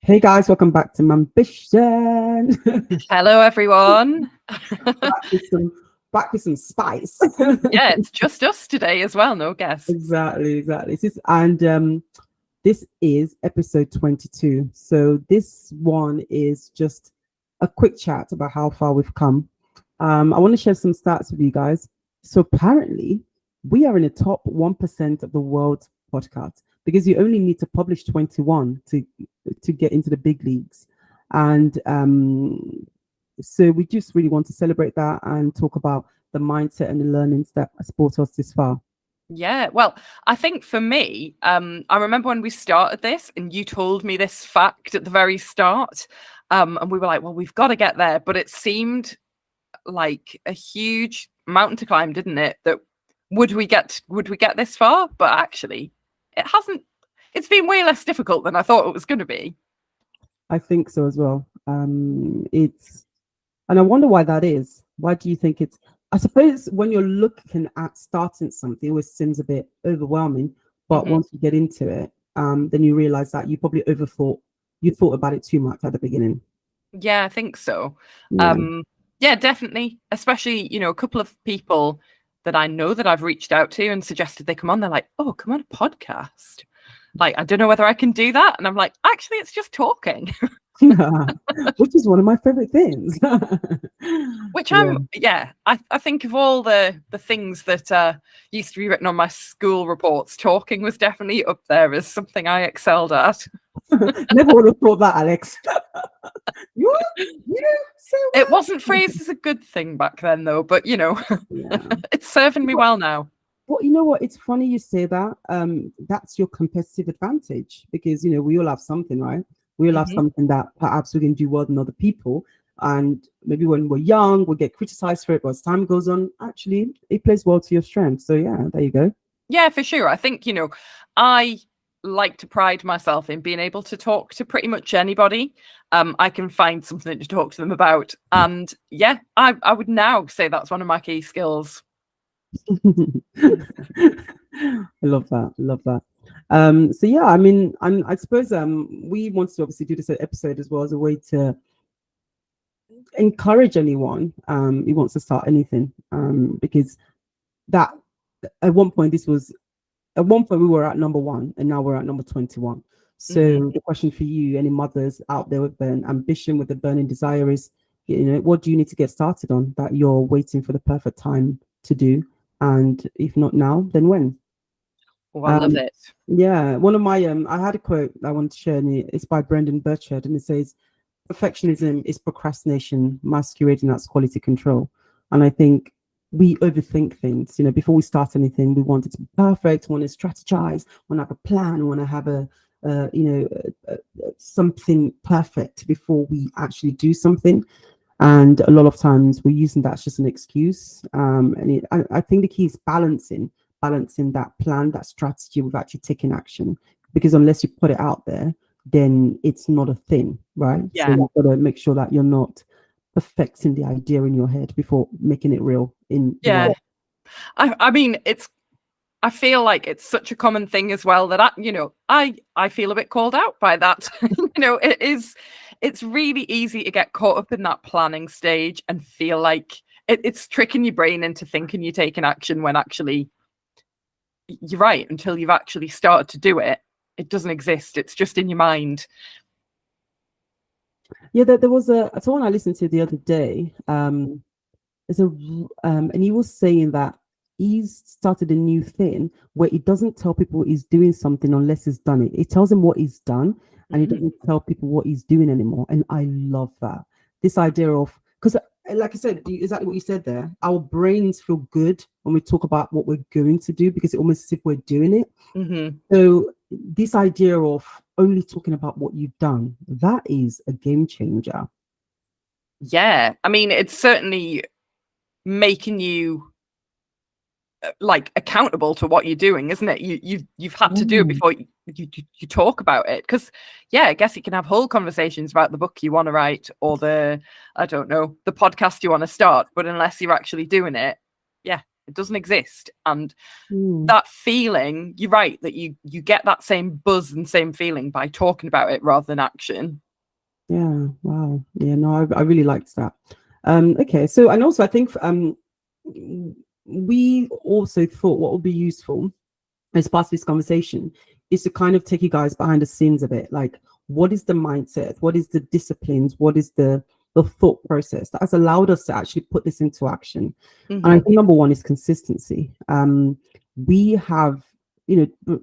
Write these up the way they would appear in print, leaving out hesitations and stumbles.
Hey guys, welcome back to Ambition. Hello, everyone. back with some spice. Yeah, it's just us today as well, no guests. Exactly. This is episode 22. So this one is just a quick chat about how far we've come. I want to share some stats with you guys. So apparently, we are in the top 1% of the world's podcast because you only need to publish 21 to get into the big leagues. And so we just really want to celebrate that and talk about the mindset and the learnings that has brought us this far. Yeah, well, I think for me, I remember when we started this and you told me this fact at the very start, and we were like, well, we've got to get there. But it seemed like a huge mountain to climb, didn't it? That would we get this far? But actually, it hasn't. It's been way less difficult than I thought it was going to be. I think so as well. And I wonder why that is. Why do you think it's? I suppose when you're looking at starting something, it always seems a bit overwhelming. But once you get into it, then you realize that you probably you thought about it too much at the beginning. Yeah, I think so. Yeah. Yeah, definitely. Especially, a couple of people that I know that I've reached out to and suggested they come on. They're like, oh, come on a podcast. Like, I don't know whether I can do that. And I'm like, actually, it's just talking. Which is one of my favorite things. Which I think of all the things that used to be written on my school reports, talking was definitely up there as something I excelled at. Never would have thought that, Alex. It wasn't phrased as a good thing back then, though, but it's serving me well now. Well, you know what? It's funny you say that. That's your competitive advantage because we all have something, right? We all have something that perhaps we can do well than other people. And maybe when we're young, we'll get criticized for it. But as time goes on, actually, it plays well to your strength. So, yeah, there you go. Yeah, for sure. I think, I like to pride myself in being able to talk to pretty much anybody. I can find something to talk to them about. And yeah, I would now say that's one of my key skills. I love that. So yeah, I mean, I suppose we want to obviously do this episode as well as a way to encourage anyone who wants to start anything, because that at one point we were at number 1 and now we're at number 21. So the question for you, any mothers out there with an ambition, with a burning desire is, what do you need to get started on that you're waiting for the perfect time to do? And if not now, then when? Oh, I love it. Yeah, one of my I had a quote I want to share, and it's by Brendan Burchard, and it says, "Perfectionism is procrastination masquerading as quality control." And I think we overthink things. Before we start anything, we want it to be perfect, want to strategize, want to have a plan, want to have something perfect before we actually do something. And a lot of times we're using that as just an excuse. And I think the key is balancing that plan, that strategy with actually taking action. Because unless you put it out there, then it's not a thing, right? Yeah. So you've got to make sure that you're not perfecting the idea in your head before making it real in the world. I mean, I feel like it's such a common thing as well that I feel a bit called out by that. It's really easy to get caught up in that planning stage and feel like it's tricking your brain into thinking you're taking action when actually you're right. Until you've actually started to do it, it doesn't exist. It's just in your mind. Yeah, there was someone I listened to the other day. And he was saying that he's started a new thing where he doesn't tell people he's doing something unless he's done it. He tells them what he's done, and he doesn't tell people what he's doing anymore. And I love that. This idea of, because like I said, exactly what you said there, our brains feel good when we talk about what we're going to do because it almost as if we're doing it. So this idea of only talking about what you've done, that is a game changer. Yeah. I mean, it's certainly making you like accountable to what you're doing, isn't it? You've had to do it before you talk about it, because I guess you can have whole conversations about the book you want to write or the podcast you want to start, but unless you're actually doing it, It doesn't exist. And Mm. that feeling, you're right, that you get that same buzz and same feeling by talking about it rather than action. Yeah. Wow. Yeah. No, I really liked that. Okay. So, and also I think we also thought what would be useful as part of this conversation is to kind of take you guys behind the scenes a bit. Like, what is the mindset? What is the disciplines? What is the thought process that has allowed us to actually put this into action? And I think number one is consistency. We have,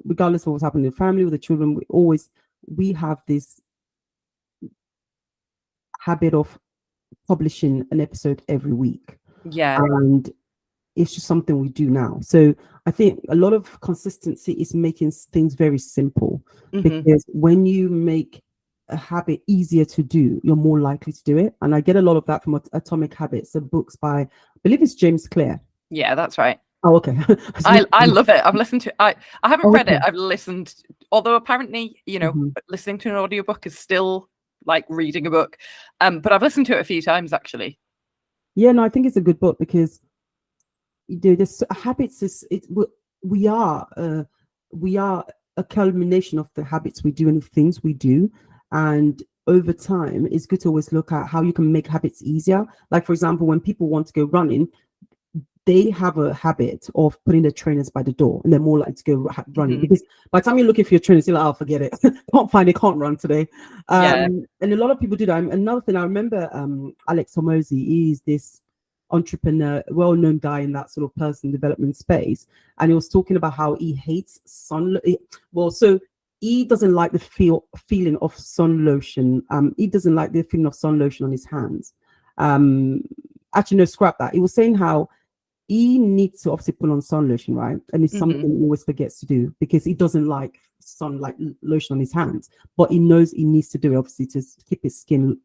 regardless of what's happening in the family with the children, we have this habit of publishing an episode every week. Yeah. And it's just something we do now. So I think a lot of consistency is making things very simple, because when you make a habit easier to do, you're more likely to do it. And I get a lot of that from Atomic Habits, the books by, I believe it's James Clear. Yeah, that's right. Oh, okay. I love it. I've listened to I haven't read Okay. it. I've listened, although apparently, listening to an audiobook is still like reading a book. But I've listened to it a few times actually. Yeah, no, I think it's a good book because this habits we are a culmination of the habits we do and the things we do, and over time it's good to always look at how you can make habits easier. Like, for example, when people want to go running, they have a habit of putting their trainers by the door, and they're more likely to go running, because by the time you're looking for your trainers, you're like, oh, forget it. Can't run today. And a lot of people do that. Another thing, I remember Alex Hormozy is this entrepreneur, well-known guy in that sort of personal development space, and he was talking about how he hates so he doesn't like the feeling of sun lotion. He doesn't like the feeling of sun lotion on his hands. Actually, no, scrap that. He was saying how he needs to obviously put on sun lotion, right? And it's something he always forgets to do because he doesn't like lotion on his hands, but he knows he needs to do it, obviously, to keep his skin,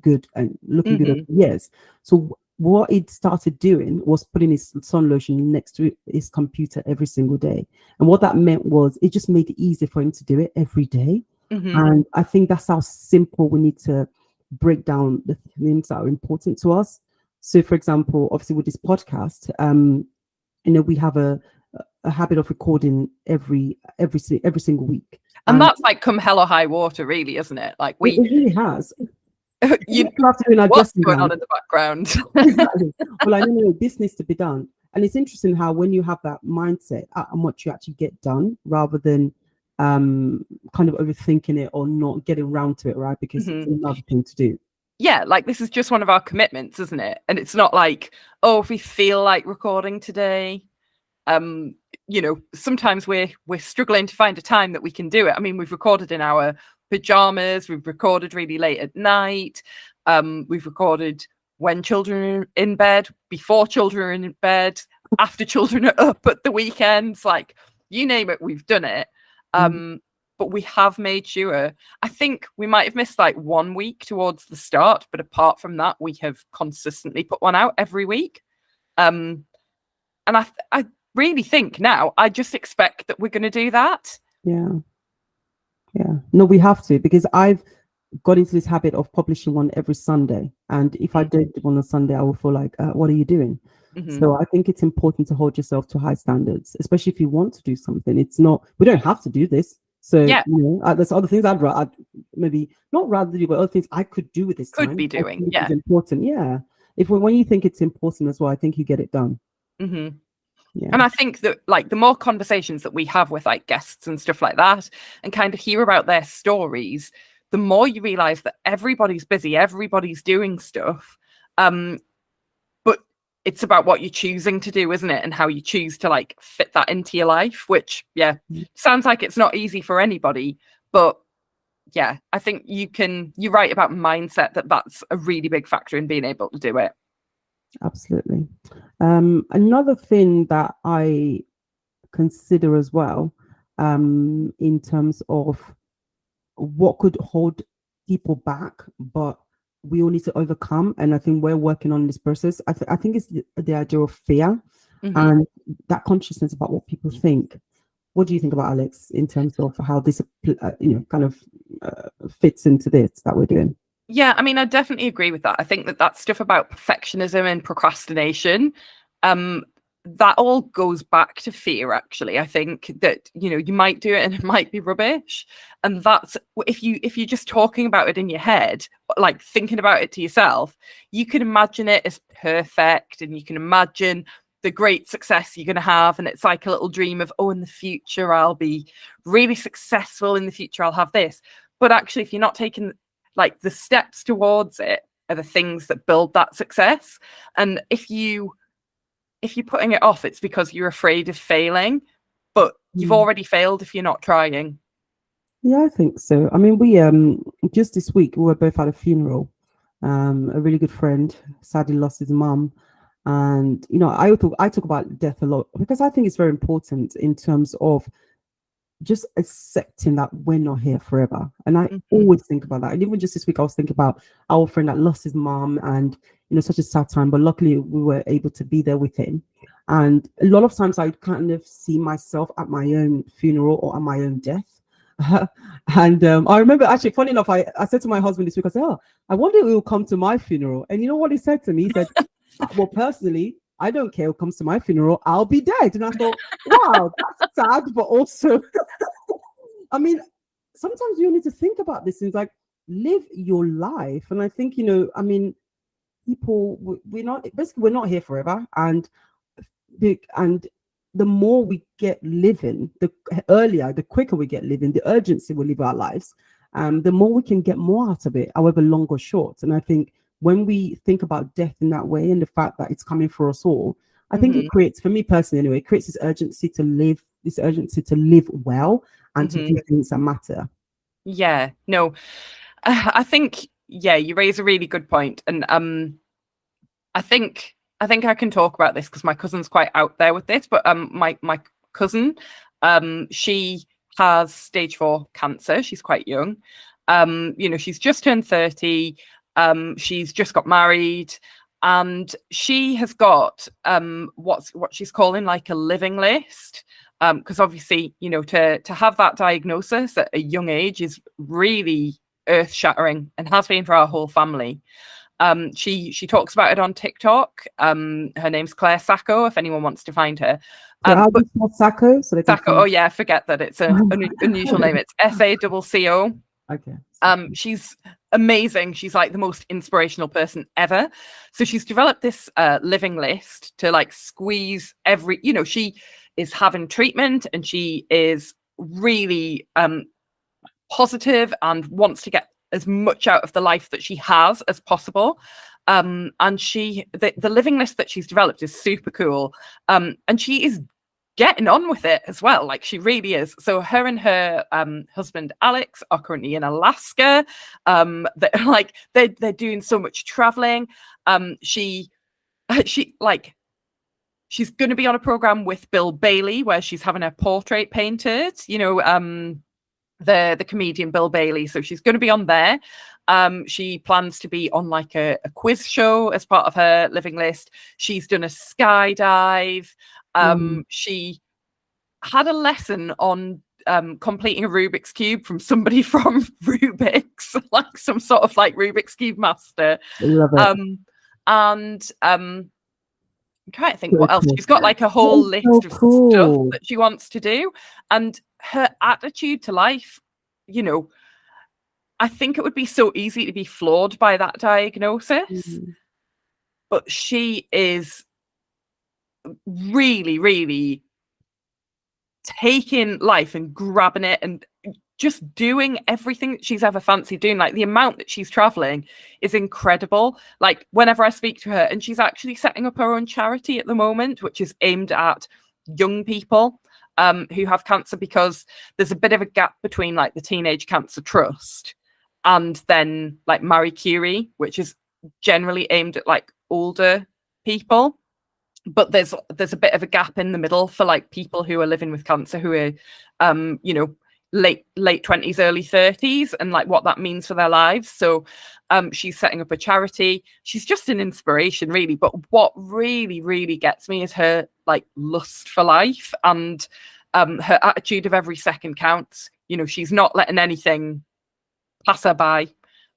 good and looking good over the years. So what he started doing was putting his sun lotion next to his computer every single day. And what that meant was it just made it easier for him to do it every day. And I think that's how simple we need to break down the things that are important to us. So, for example, obviously with this podcast, we have a habit of recording every single week, and that's like come hell or high water, really, isn't it? Like it really has. You have to do an what's going on in the background? Exactly. Well, I know this needs to be done, and it's interesting how when you have that mindset and what you actually get done, rather than kind of overthinking it or not getting around to it, right? Because it's another thing to do. Yeah, like this is just one of our commitments, isn't it? And it's not like, oh, if we feel like recording today, sometimes we're struggling to find a time that we can do it. I mean, we've recorded in our pajamas, we've recorded really late at night, we've recorded when children are in bed, before children are in bed, after children are up at the weekends, like you name it, we've done it. But we have made sure, I think we might have missed like 1 week towards the start, but apart from that, we have consistently put one out every week. And I really think now, I just expect that we're going to do that. Yeah. No, we have to, because I've got into this habit of publishing one every Sunday. And if I don't do one on Sunday, I will feel like, what are you doing? So I think it's important to hold yourself to high standards, especially if you want to do something. We don't have to do this. So, there's other things I'd maybe not rather do, but other things I could do with this time. Could be doing, It's important. Yeah. When you think it's important as well, I think you get it done. Yeah. And I think that like the more conversations that we have with like guests and stuff like that, and kind of hear about their stories, the more you realize that everybody's busy, everybody's doing stuff. But it's about what you're choosing to do, isn't it? And how you choose to like fit that into your life, which, sounds like it's not easy for anybody. But yeah, I think you're right about mindset, that's a really big factor in being able to do it. Absolutely. Another thing that I consider as well, in terms of what could hold people back, but we all need to overcome, and I think we're working on this process. I think it's the idea of fear and that consciousness about what people think. What do you think about, Alex, in terms of how this kind of fits into this that we're doing? Yeah, I mean, I definitely agree with that. I think that stuff about perfectionism and procrastination, that all goes back to fear. Actually, I think that, you know, you might do it and it might be rubbish, and that's if you're just talking about it in your head, like thinking about it to yourself, you can imagine it as perfect, and you can imagine the great success you're going to have, and it's like a little dream of, oh, in the future I'll be really successful, in the future I'll have this. But actually, if you're not taking like the steps towards it, are the things that build that success. And if you're putting it off, it's because you're afraid of failing, but you've already failed if you're not trying. Yeah, I think so. I mean, we just this week we were both at a funeral. A really good friend sadly lost his mum, and you know, I talk about death a lot because I think it's very important in terms of just accepting that we're not here forever. And I always think about that. And even just this week, I was thinking about our friend that lost his mom, and you know, such a sad time, but luckily we were able to be there with him. And a lot of times I kind of see myself at my own funeral or at my own death. And I remember, actually, funny enough, I said to my husband this week, I said, oh, I wonder if he will come to my funeral. And you know what he said to me? He said, well, personally, I don't care who comes to my funeral, I'll be dead. And I thought, wow, that's sad, but also, I mean, sometimes you need to think about this things, like live your life. And I think, you know, I mean, people, we're not here forever. And the more we get living, the quicker we get living, the urgency we live our lives, the more we can get more out of it, however long or short. And I think when we think about death in that way, and the fact that it's coming for us all, I think it creates, for me personally anyway, it creates this urgency to live well and to do things that matter. Yeah, no, I think, yeah, you raise a really good point. And I think I can talk about this because my cousin's quite out there with this, but my cousin, she has stage 4 cancer. She's quite young. You know, she's just turned 30. She's just got married, and she has got what she's calling like a living list. Because obviously, you know, to have that diagnosis at a young age is really earth-shattering, and has been for our whole family. She talks about it on TikTok. Her name's Claire Sacco, if anyone wants to find her. But Sacco, Sacco, oh yeah, forget that it's an unusual name. It's SACCO. Okay. She's amazing. She's like the most inspirational person ever. So she's developed this living list to like squeeze every, you know, she is having treatment, and she is really positive and wants to get as much out of the life that she has as possible. And the living list that she's developed is super cool. And she is getting on with it as well. Like, she really is. So her and her husband Alex are currently in Alaska. They're doing so much traveling. She's going to be on a program with Bill Bailey where she's having her portrait painted, you know, the comedian Bill Bailey. So she's going to be on there. She plans to be on like a quiz show as part of her living list. She's done a skydive. She had a lesson on completing a Rubik's Cube from somebody from Rubik's, like some sort of like Rubik's Cube master. I love it. I'm trying to think what else. She's got like a whole list of stuff that she wants to do. And her attitude to life, you know, I think it would be so easy to be flawed by that diagnosis. But she is really, really taking life and grabbing it and just doing everything that she's ever fancied doing. Like, the amount that she's traveling is incredible. Like, whenever I speak to her, and she's actually setting up her own charity at the moment, which is aimed at young people who have cancer, because there's a bit of a gap between like the Teenage Cancer Trust and then like Marie Curie, which is generally aimed at like older people. But there's a bit of a gap in the middle for like people who are living with cancer, who are you know, late 20s, early 30s, and like what that means for their lives. So she's setting up a charity. She's just an inspiration, really. But what really, really gets me is her like lust for life, and her attitude of every second counts. You know, she's not letting anything pass her by.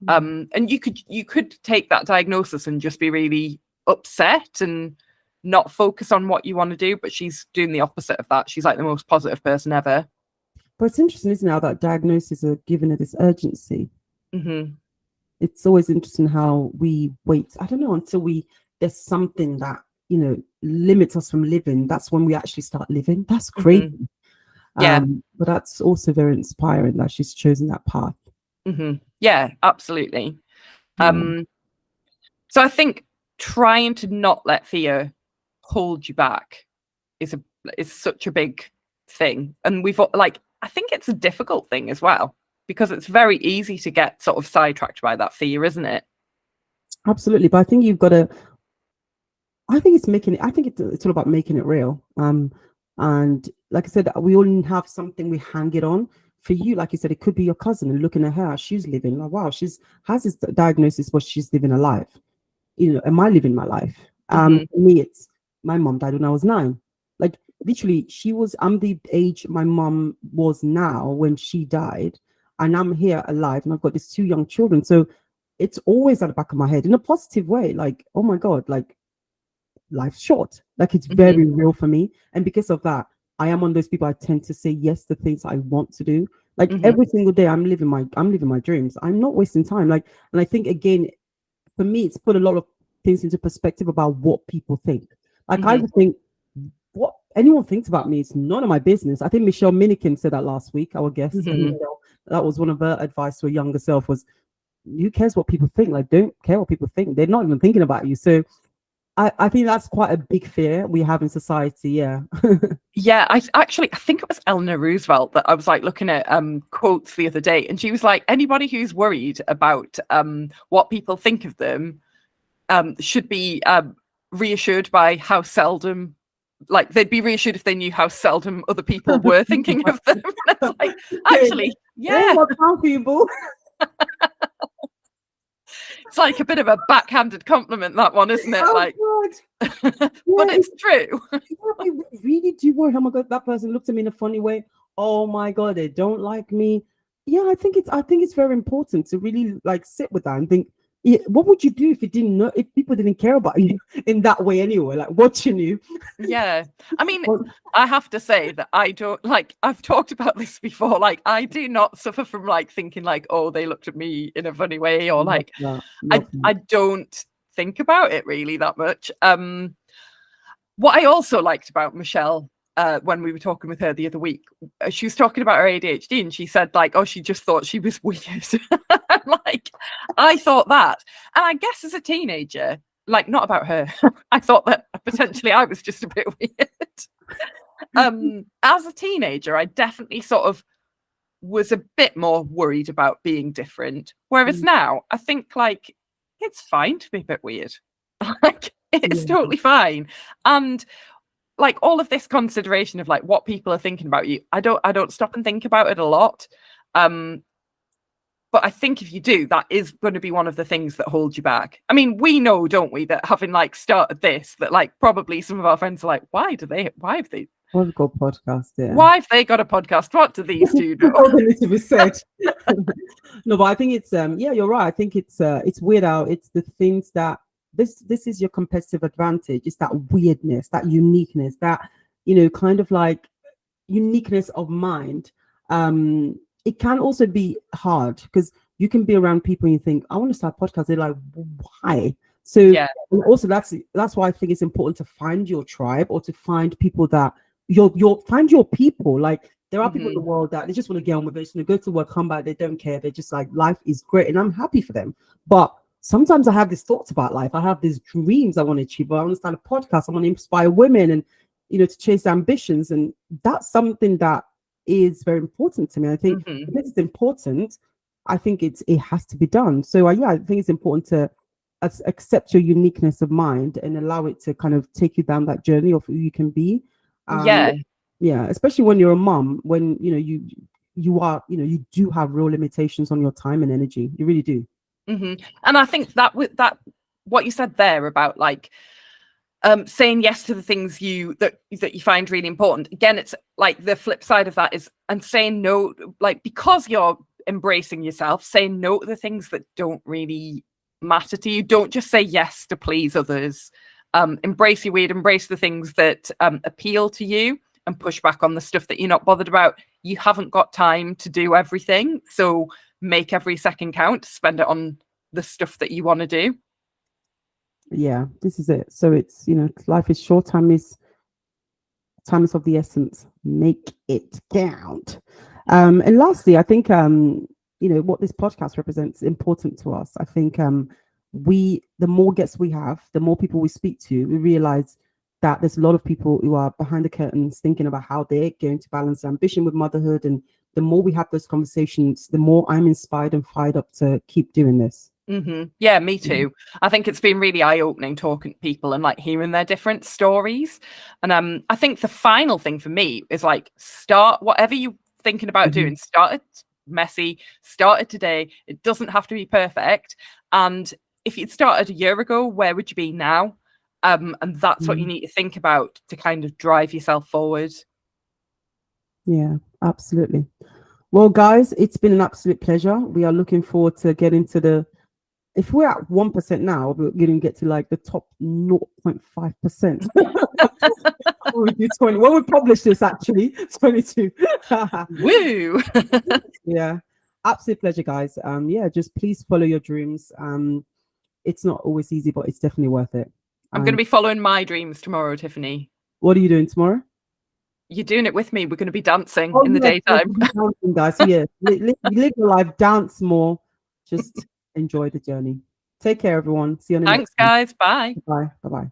And you could take that diagnosis and just be really upset and not focus on what you want to do, but she's doing the opposite of that. She's like the most positive person ever. But it's interesting, isn't it, how that diagnosis are giving her this urgency. Mm-hmm. It's always interesting how we wait, I don't know, until there's something that, you know, limits us from living. That's when we actually start living. That's crazy. Mm-hmm. Yeah. But that's also very inspiring that she's chosen that path. Mm-hmm. Yeah, absolutely. Yeah. So I think trying to not let fear hold you back is such a big thing. And I think it's a difficult thing as well, because it's very easy to get sort of sidetracked by that fear, isn't it? Absolutely. But I think you've got to, I think it's all about making it real. And like I said, we all have something we hang it on. For you, like you said, it could be your cousin, and looking at her, she's living, like, wow, she's has this diagnosis, but she's living a life. You know, am I living my life? For me, it's my mom died when I was 9. Like, literally, I'm the age my mom was now when she died, and I'm here alive, and I've got these 2 young children. So it's always at the back of my head in a positive way, like, oh my God, like, life's short. Like, it's very real for me. And because of that, I am one of those people, I tend to say yes to things I want to do. Like, every single day I'm living my dreams. I'm not wasting time. Like, and I think, again, for me, it's put a lot of things into perspective about what people think. Like, I would think what anyone thinks about me is none of my business. I think Michelle Minikin said that last week, our guest. That was one of her advice to her younger self was, who cares what people think? Like, don't care what people think. They're not even thinking about you. So I think that's quite a big fear we have in society. Yeah. Yeah, I think it was Eleanor Roosevelt that I was like looking at quotes the other day, and she was like, anybody who's worried about what people think of them should be reassured by how seldom, like, they'd be reassured if they knew how seldom other people were thinking of them. It's like, actually, yeah. What's wrong, people? It's like a bit of a backhanded compliment, that one, isn't it? Oh, like, God. but it's true. We really do worry. Oh my God, that person looked at me in a funny way. Oh my God, they don't like me. Yeah, I think it's very important to really, like, sit with that and think, yeah, what would you do if people didn't care about you in that way anyway? Like, watching you. Yeah. I mean, I have to say that I don't, like, I've talked about this before. Like, I do not suffer from, like, thinking like, oh, they looked at me in a funny way, or like, I don't think about it really that much. What I also liked about Michelle, when we were talking with her the other week, she was talking about her ADHD, and she said, like, oh, she just thought she was weird. Like, I thought that. And I guess as a teenager, like, not about her, I thought that potentially I was just a bit weird. As a teenager, I definitely sort of was a bit more worried about being different. Whereas now, I think, like, it's fine to be a bit weird. Like, it's totally fine. And like, all of this consideration of like what people are thinking about you, I don't stop and think about it a lot. But I think if you do, that is going to be one of the things that hold you back. I mean, we know, don't we, that having like started this, that like probably some of our friends are like, why have they got podcast? Yeah. Why have they got a podcast? What do these do? All that needs to be said. No, but I think it's yeah, you're right. I think it's weird out. It's the things that this is your competitive advantage. It's that weirdness, that uniqueness, that, you know, kind of like uniqueness of mind. It can also be hard because you can be around people and you think, I want to start a podcast. They're like, why? So yeah. And also that's why I think it's important to find your tribe, or to find people that find your people. Like, there are people in the world that they just want to get on with it, just want to go to work, come back, they don't care. They're just like, life is great, and I'm happy for them. But sometimes I have these thoughts about life. I have these dreams I want to achieve. I want to start a podcast. I want to inspire women, and, you know, to chase their ambitions. And that's something that is very important to me. I think because it's important, I think it has to be done. So yeah, I think it's important to accept your uniqueness of mind and allow it to kind of take you down that journey of who you can be. Yeah, especially when you're a mom, when, you know, you are, you know, you do have real limitations on your time and energy. You really do. And I think that with that, what you said there about like saying yes to the things that you find really important. Again, it's like the flip side of that is, and saying no, like, because you're embracing yourself, saying no to the things that don't really matter to you. Don't just say yes to please others. Embrace your weird, embrace the things that appeal to you, and push back on the stuff that you're not bothered about. You haven't got time to do everything, so make every second count, spend it on the stuff that you want to do. Yeah, this is it. So it's, life is short, time is of the essence. Make it count. And lastly, I think what this podcast represents is important to us. I think the more guests we have, the more people we speak to, we realize that there's a lot of people who are behind the curtains thinking about how they're going to balance ambition with motherhood. And the more we have those conversations, the more I'm inspired and fired up to keep doing this. Yeah, me too. I think it's been really eye-opening talking to people and like hearing their different stories. And I think the final thing for me is like, start whatever you're thinking about doing. Start it messy, start it today. It doesn't have to be perfect. And if you'd started a year ago, where would you be now? And that's what you need to think about to kind of drive yourself forward. Yeah, absolutely. Well, guys, it's been an absolute pleasure. We are looking forward to getting to if we're at 1% now, we're going to get to like the top 0.5%. We do 20. When we publish this, actually, 22. Woo! Yeah, absolute pleasure, guys. Just please follow your dreams. It's not always easy, but it's definitely worth it. I'm going to be following my dreams tomorrow, Tiffany. What are you doing tomorrow? You're doing it with me. We're going to be dancing in the daytime. Dancing, guys. So yeah, live your life, dance more, just enjoy the journey. Take care, everyone. See you on the next one. Thanks, guys. Bye. Bye. Bye-bye.